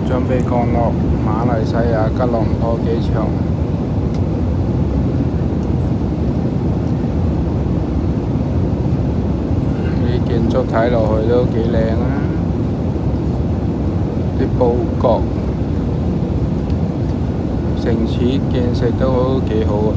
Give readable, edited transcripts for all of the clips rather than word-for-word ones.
準備降落馬來西亞吉隆坡機場。啲建築睇落去都幾靚啊！啲佈局、城市建設都幾好啊！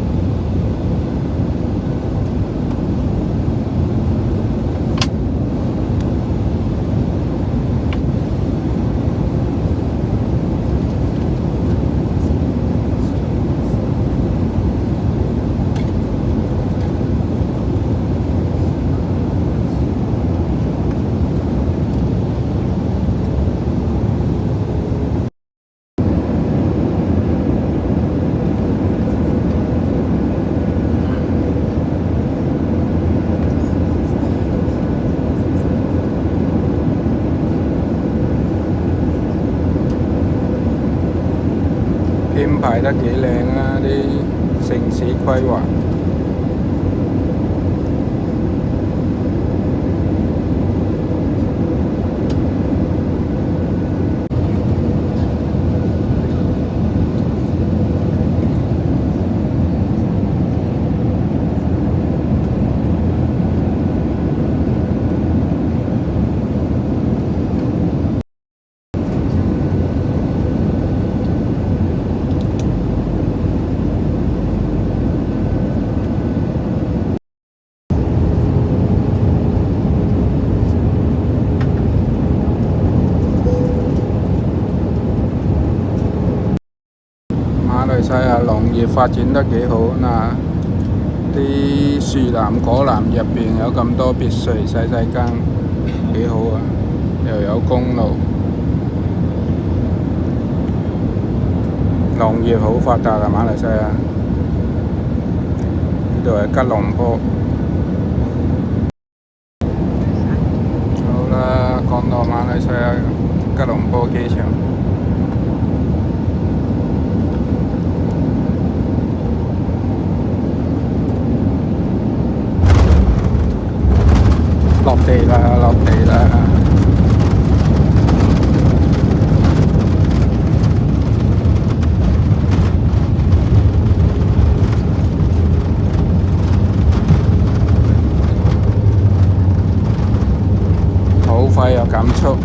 編排得幾靚啊！啲城市規劃。馬來西亞農業發展得幾好嗱，啲樹林果林入邊有咁多別墅細細間，幾好啊！又有公路，農業好發達啊！馬來西亞呢度係吉隆坡。好啦，降落馬來西亞吉隆坡機場。落地啦，落地啦！好快又減速。